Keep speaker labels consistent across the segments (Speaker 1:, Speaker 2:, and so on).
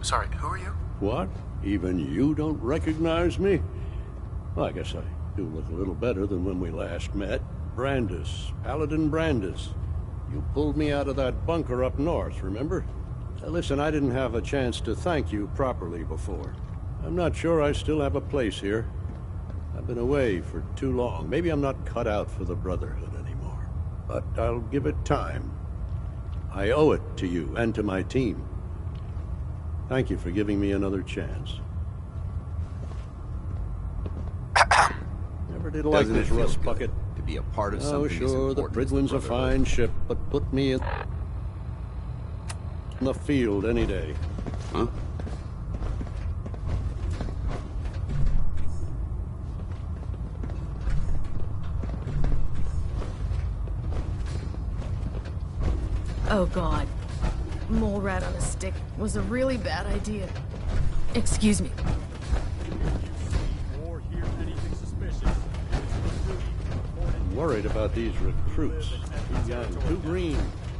Speaker 1: Sorry, who are you?
Speaker 2: What? Even you don't recognize me? Well, I guess I do look a little better than when we last met. Brandis, Paladin Brandis. You pulled me out of that bunker up north, remember? Listen, I didn't have a chance to thank you properly before. I'm not sure I still have a place here. I've been away for too long. Maybe I'm not cut out for the Brotherhood anymore. But I'll give it time. I owe it to you and to my team. Thank you for giving me another chance. Never did like this rust bucket.
Speaker 3: To be a part of
Speaker 2: Oh,
Speaker 3: something
Speaker 2: sure, the Pridwin's a fine ship, but put me in the field any day.
Speaker 3: Huh?
Speaker 4: Oh god. Mole rat on a stick was a really bad idea. Excuse me.
Speaker 2: I'm worried about these recruits. Too young, too green.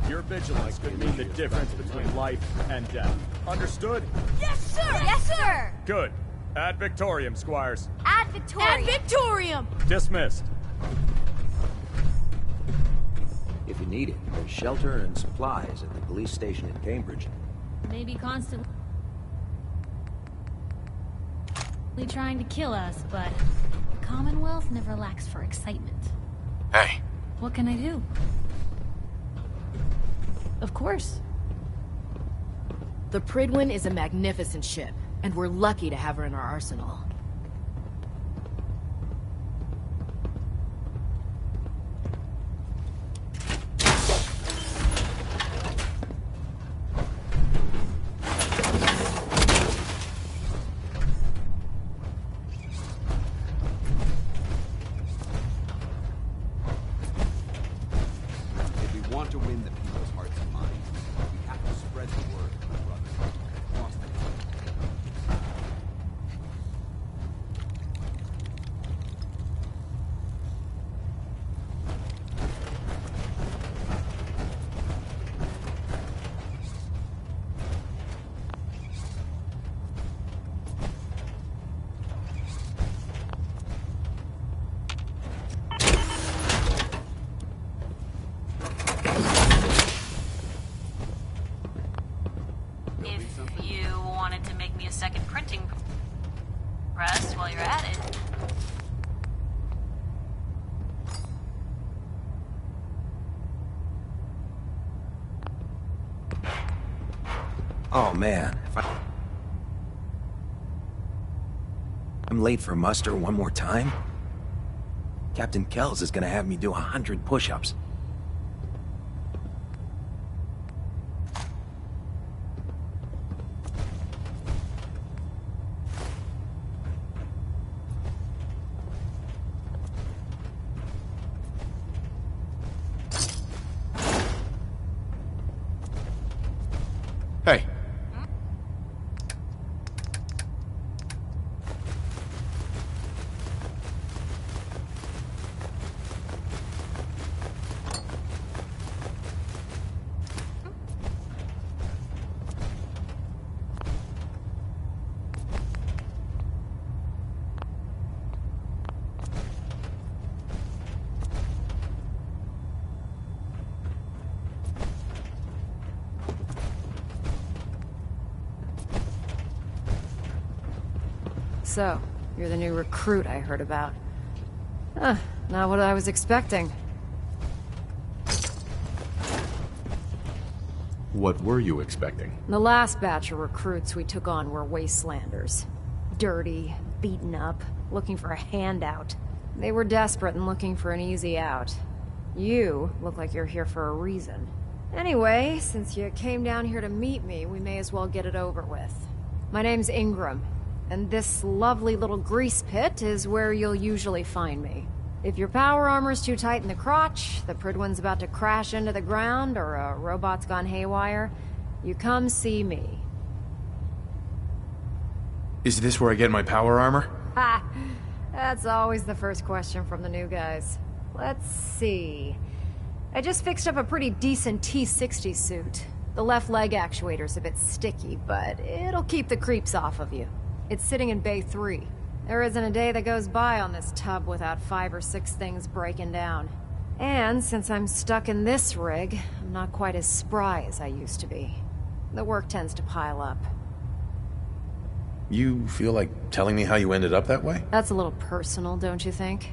Speaker 5: Your vigilance could mean the difference between life and death. Understood?
Speaker 6: Yes, sir! Yes, sir!
Speaker 5: Good. Ad Victorium, Squires.
Speaker 6: Ad Victorium!
Speaker 4: Ad Victorium!
Speaker 5: Dismissed.
Speaker 3: If you need it, there's shelter and supplies at the police station in Cambridge.
Speaker 7: Maybe constantly trying to kill us, but the Commonwealth never lacks for excitement.
Speaker 1: Hey.
Speaker 7: What can I do? Of course.
Speaker 4: The Pridwin is a magnificent ship, and we're lucky to have her in our arsenal.
Speaker 6: While you're at it.
Speaker 3: Oh man, I'm late for muster one more time? Captain Kells is gonna have me do 100 push-ups.
Speaker 1: Hey.
Speaker 8: So, you're the new recruit I heard about. Not what I was expecting.
Speaker 1: What were you expecting?
Speaker 8: The last batch of recruits we took on were wastelanders. Dirty, beaten up, looking for a handout. They were desperate and looking for an easy out. You look like you're here for a reason. Anyway, since you came down here to meet me, we may as well get it over with. My name's Ingram. And this lovely little grease pit is where you'll usually find me. If your power armor's too tight in the crotch, the Pridwin's about to crash into the ground, or a robot's gone haywire, you come see me.
Speaker 1: Is this where I get my power armor?
Speaker 8: Ha! That's always the first question from the new guys. Let's see. I just fixed up a pretty decent T-60 suit. The left leg actuator's a bit sticky, but it'll keep the creeps off of you. It's sitting in Bay 3. There isn't a day that goes by on this tub without 5 or 6 things breaking down. And since I'm stuck in this rig, I'm not quite as spry as I used to be. The work tends to pile up.
Speaker 1: You feel like telling me how you ended up that way?
Speaker 8: That's a little personal, don't you think?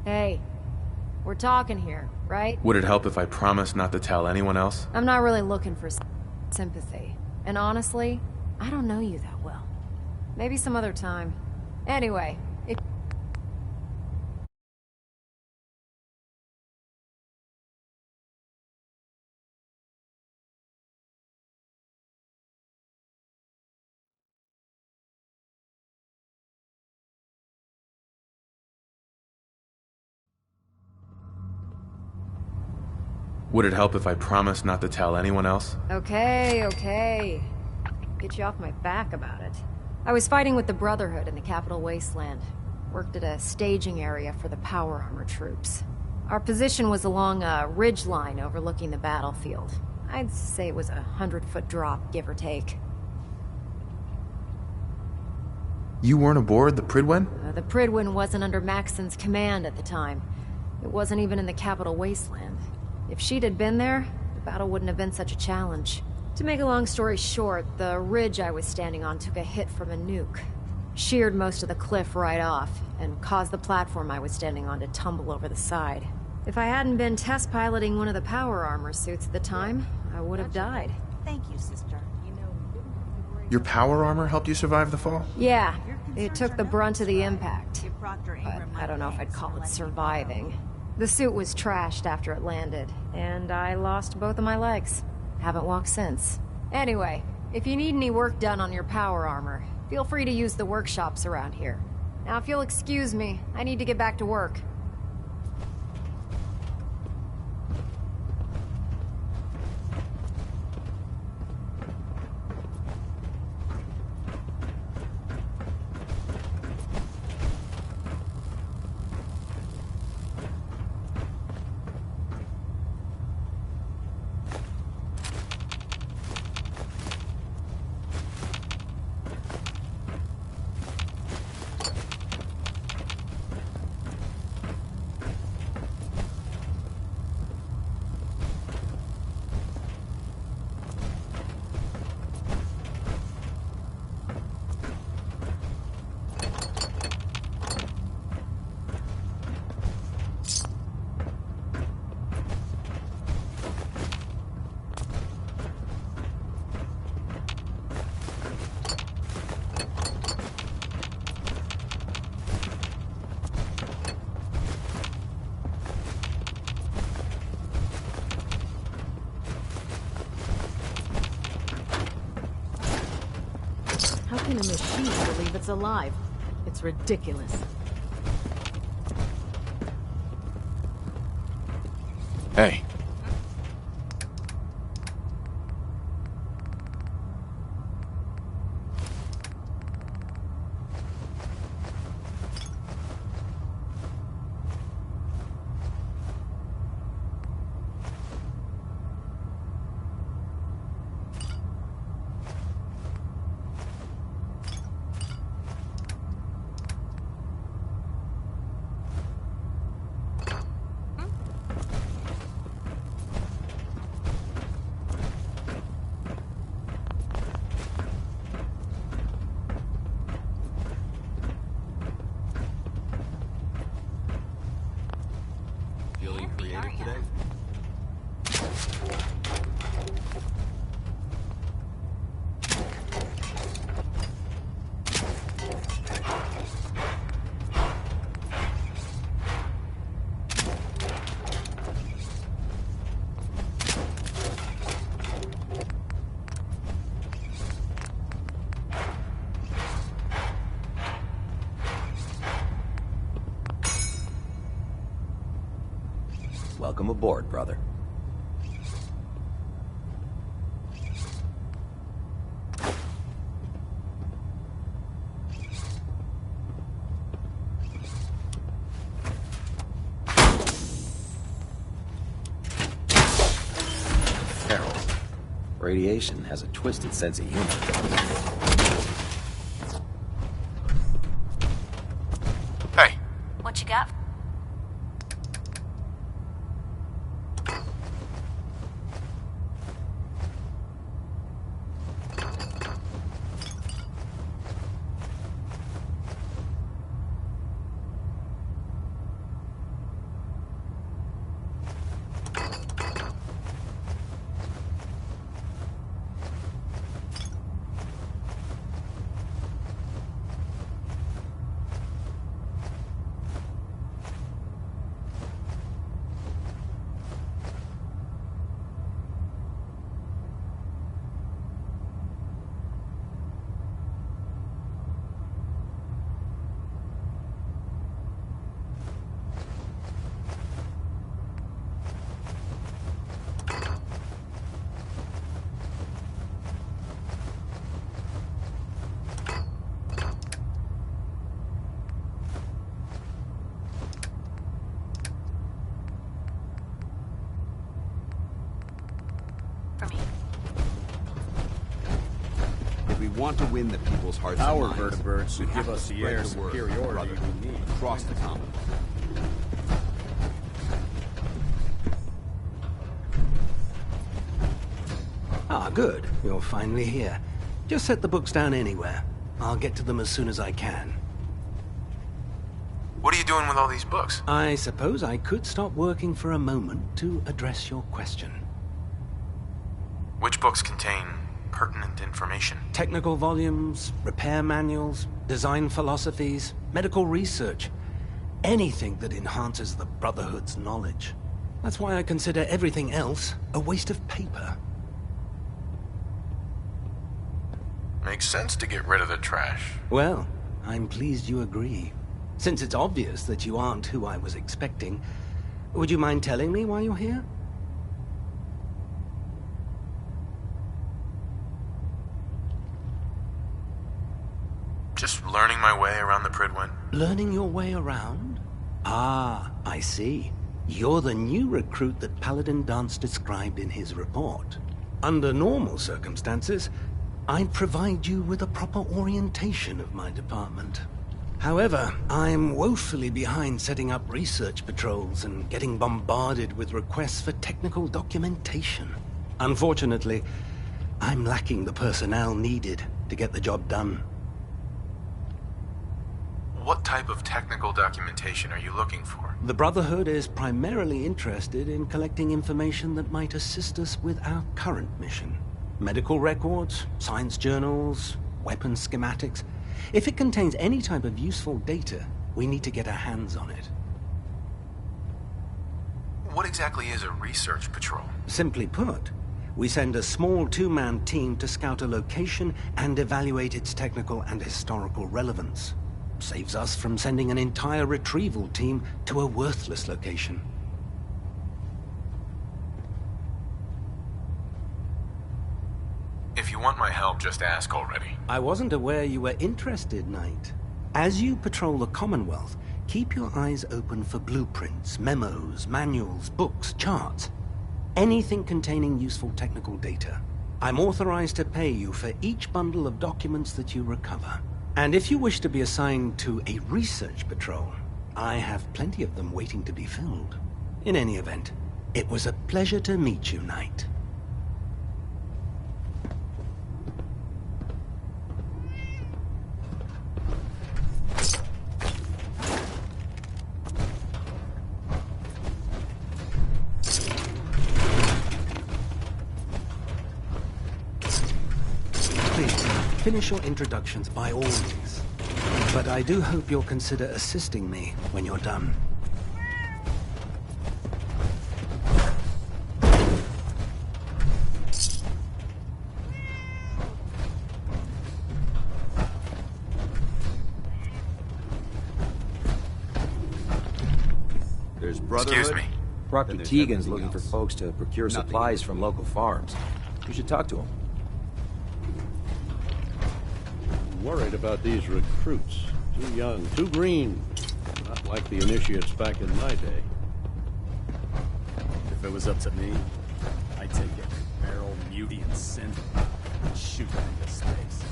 Speaker 8: Hey, we're talking here, right?
Speaker 1: Would it help if I promised not to tell anyone else?
Speaker 8: I'm not really looking for sympathy. And honestly, I don't know you that well. Maybe some other time. Anyway,
Speaker 1: Would it help if I promised not to tell anyone else?
Speaker 8: Okay. Get you off my back about it. I was fighting with the Brotherhood in the Capital Wasteland. Worked at a staging area for the power armor troops. Our position was along a ridge line overlooking the battlefield. I'd say it was a 100-foot drop, give or take.
Speaker 1: You weren't aboard the Pridwen?
Speaker 8: The Pridwen wasn't under Maxon's command at the time. It wasn't even in the Capital Wasteland. If she'd had been there, the battle wouldn't have been such a challenge. To make a long story short, the ridge I was standing on took a hit from a nuke. Sheared most of the cliff right off, and caused the platform I was standing on to tumble over the side. If I hadn't been test piloting one of the power armor suits at the time, I would have died.
Speaker 6: Thank you, sister.
Speaker 1: Your power armor helped you survive the fall?
Speaker 8: Yeah, it took the brunt of the impact. But I don't know if I'd call it surviving. The suit was trashed after it landed, and I lost both of my legs. Haven't walked since. Anyway, if you need any work done on your power armor, feel free to use the workshops around here. Now, if you'll excuse me, I need to get back to work.
Speaker 4: How can a machine believe it's alive? It's ridiculous.
Speaker 1: Hey.
Speaker 3: Welcome aboard, brother. Radiation has a twisted sense of humor.
Speaker 1: Hey.
Speaker 6: What you got? For me.
Speaker 9: If we want to win the people's hearts and
Speaker 5: Our
Speaker 9: minds,
Speaker 5: vertebrates
Speaker 9: we
Speaker 5: should
Speaker 9: have
Speaker 5: give
Speaker 9: to
Speaker 5: us the
Speaker 9: spread
Speaker 5: air
Speaker 9: the word,
Speaker 5: superiority
Speaker 9: brother,
Speaker 5: we need.
Speaker 9: across the Commonwealth.
Speaker 10: Ah, good. You're finally here. Just set the books down anywhere. I'll get to them as soon as I can.
Speaker 1: What are you doing with all these books?
Speaker 10: I suppose I could stop working for a moment to address your question.
Speaker 1: Which books contain pertinent information?
Speaker 10: Technical volumes, repair manuals, design philosophies, medical research. Anything that enhances the Brotherhood's knowledge. That's why I consider everything else a waste of paper.
Speaker 1: Makes sense to get rid of the trash.
Speaker 10: Well, I'm pleased you agree. Since it's obvious that you aren't who I was expecting, would you mind telling me why you're here?
Speaker 1: Just learning my way around the Pridwen.
Speaker 10: Learning your way around? Ah, I see. You're the new recruit that Paladin Dance described in his report. Under normal circumstances, I'd provide you with a proper orientation of my department. However, I'm woefully behind setting up research patrols and getting bombarded with requests for technical documentation. Unfortunately, I'm lacking the personnel needed to get the job done.
Speaker 1: What type of technical documentation are you looking for?
Speaker 10: The Brotherhood is primarily interested in collecting information that might assist us with our current mission. Medical records, science journals, weapons schematics. If it contains any type of useful data, we need to get our hands on it.
Speaker 1: What exactly is a research patrol?
Speaker 10: Simply put, we send a small two-man team to scout a location and evaluate its technical and historical relevance. Saves us from sending an entire retrieval team to a worthless location.
Speaker 1: If you want my help, just ask already.
Speaker 10: I wasn't aware you were interested, Knight. As you patrol the Commonwealth, keep your eyes open for blueprints, memos, manuals, books, charts. Anything containing useful technical data. I'm authorized to pay you for each bundle of documents that you recover. And if you wish to be assigned to a research patrol, I have plenty of them waiting to be filled. In any event, it was a pleasure to meet you, Knight. Finish your introductions by all means. But I do hope you'll consider assisting me when you're done.
Speaker 9: There's Brotherhood.
Speaker 1: Excuse me.
Speaker 3: Proctor
Speaker 9: there's
Speaker 3: Tegan's
Speaker 9: everything
Speaker 3: looking for
Speaker 9: else.
Speaker 3: folks to procure
Speaker 9: Nothing
Speaker 3: supplies
Speaker 9: in
Speaker 3: from
Speaker 9: between.
Speaker 3: local farms. You should talk to him.
Speaker 2: Worried about these recruits. Too young, too green. Not like the initiates back in my day.
Speaker 5: If it was up to me, I'd take every barrel, mutie, and sin and shoot them into space.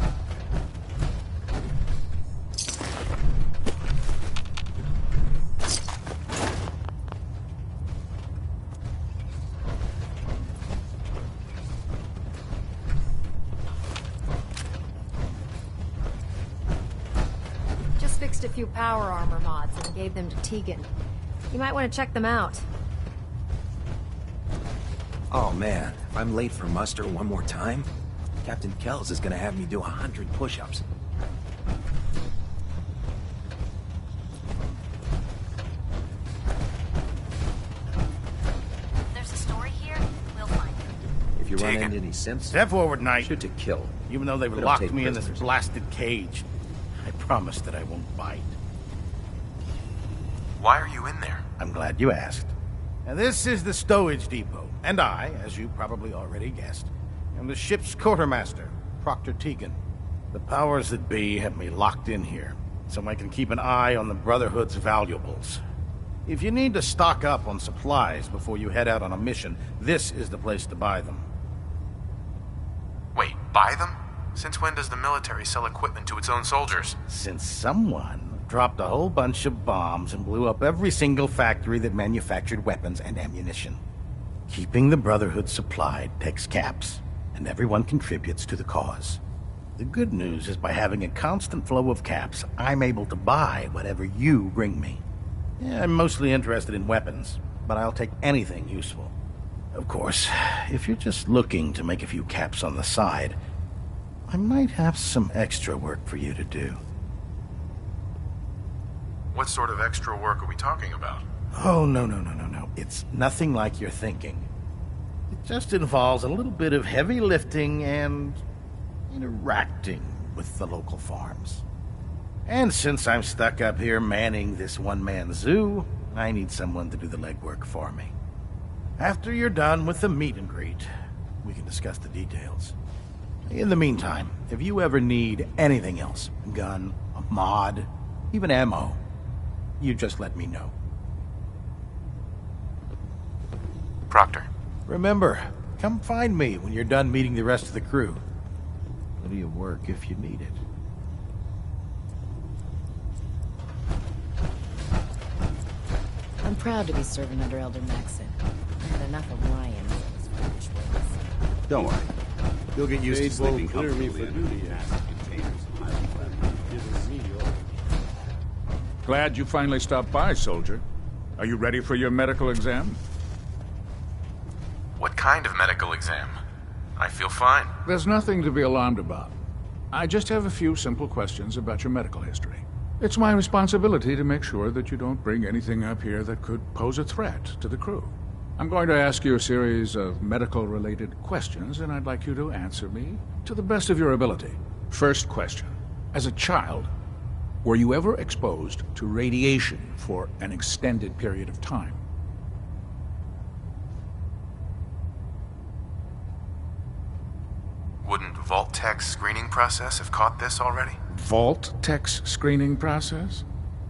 Speaker 8: Just fixed a few power armor mods and gave them to Tegan. You might want to check them out.
Speaker 3: Oh man, if I'm late for muster one more time, Captain Kells is gonna have me do 100 push-ups.
Speaker 6: There's a story here. We'll find it.
Speaker 3: If you run into any simps,
Speaker 11: Step forward, Knight.
Speaker 3: shoot to kill.
Speaker 11: Even though they've
Speaker 3: We don't
Speaker 11: locked
Speaker 3: take
Speaker 11: me in this
Speaker 3: prisoners.
Speaker 11: blasted cage, I promise that I won't bite.
Speaker 1: Why are you in there?
Speaker 11: I'm glad you asked. Now, this is the stowage depot, and I, as you probably already guessed, am the ship's quartermaster, Proctor Tegan. The powers that be have me locked in here, so I can keep an eye on the Brotherhood's valuables. If you need to stock up on supplies before you head out on a mission, this is the place to buy them.
Speaker 1: Wait, buy them? Since when does the military sell equipment to its own soldiers?
Speaker 11: Since someone dropped a whole bunch of bombs and blew up every single factory that manufactured weapons and ammunition. Keeping the Brotherhood supplied takes caps, and everyone contributes to the cause. The good news is by having a constant flow of caps, I'm able to buy whatever you bring me. Yeah, I'm mostly interested in weapons, but I'll take anything useful. Of course, if you're just looking to make a few caps on the side, I might have some extra work for you to do.
Speaker 1: What sort of extra work are we talking about?
Speaker 11: Oh, no. It's nothing like you're thinking. It just involves a little bit of heavy lifting and interacting with the local farms. And since I'm stuck up here manning this one-man zoo, I need someone to do the legwork for me. After you're done with the meet and greet, we can discuss the details. In the meantime, if you ever need anything else, a gun, a mod, even ammo, you just let me know.
Speaker 1: Proctor.
Speaker 11: Remember, come find me when you're done meeting the rest of the crew. Plenty of work if you need it.
Speaker 4: I'm proud to be serving under Elder Maxon. I had enough of lying in his foolish ways.
Speaker 9: Don't worry. You'll get used to
Speaker 2: Cade won't
Speaker 9: sleeping
Speaker 2: clear me
Speaker 9: comfortably
Speaker 2: for
Speaker 9: in
Speaker 2: duty yet.
Speaker 9: massive containers of highly flammable.
Speaker 2: Giving me orders.
Speaker 12: Glad you finally stopped by, soldier. Are you ready for your medical exam?
Speaker 1: What kind of medical exam? I feel fine.
Speaker 12: There's nothing to be alarmed about. I just have a few simple questions about your medical history. It's my responsibility to make sure that you don't bring anything up here that could pose a threat to the crew. I'm going to ask you a series of medical-related questions, and I'd like you to answer me to the best of your ability. First question. As a child, were you ever exposed to radiation for an extended period of time?
Speaker 1: Wouldn't Vault-Tech's screening process have caught this already?
Speaker 12: Vault-Tech's screening process?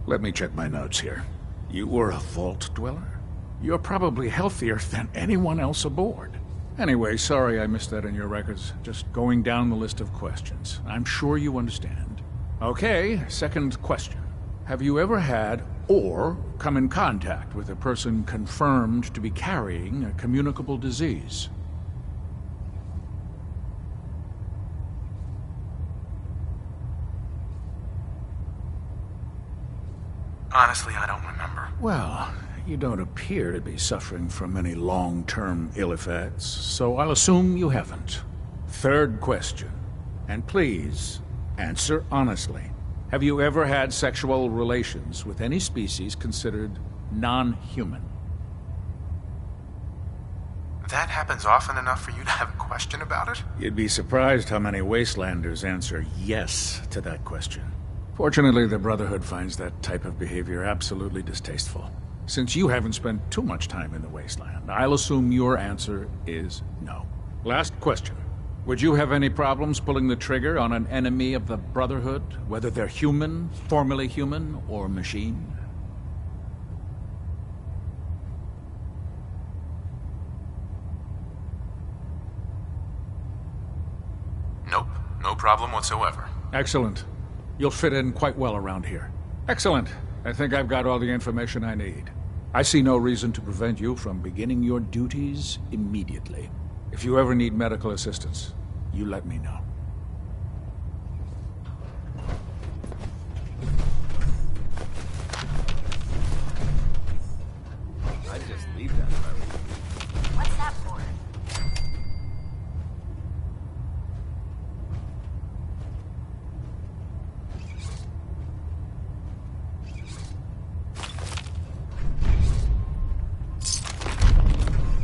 Speaker 12: Let me check my notes here. You were a Vault dweller? You're probably healthier than anyone else aboard. Anyway, sorry I missed that in your records. Just going down the list of questions. I'm sure you understand. Okay, second question. Have you ever had or come in contact with a person confirmed to be carrying a communicable disease?
Speaker 1: Honestly, I don't remember.
Speaker 12: Well, you don't appear to be suffering from any long-term ill effects, so I'll assume you haven't. Third question, and please, answer honestly. Have you ever had sexual relations with any species considered non-human?
Speaker 1: That happens often enough for you to have a question about it?
Speaker 12: You'd be surprised how many Wastelanders answer yes to that question. Fortunately, the Brotherhood finds that type of behavior absolutely distasteful. Since you haven't spent too much time in the wasteland, I'll assume your answer is no. Last question. Would you have any problems pulling the trigger on an enemy of the Brotherhood, whether they're human, formerly human, or machine?
Speaker 1: Nope. No problem whatsoever.
Speaker 12: Excellent. You'll fit in quite well around here. Excellent. I think I've got all the information I need. I see no reason to prevent you from beginning your duties immediately. If you ever need medical assistance, you let me know.
Speaker 9: I'd just leave that if I were you.
Speaker 6: What's that for?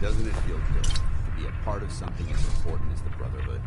Speaker 9: Doesn't it feel good to be a part of something as important as the Brotherhood?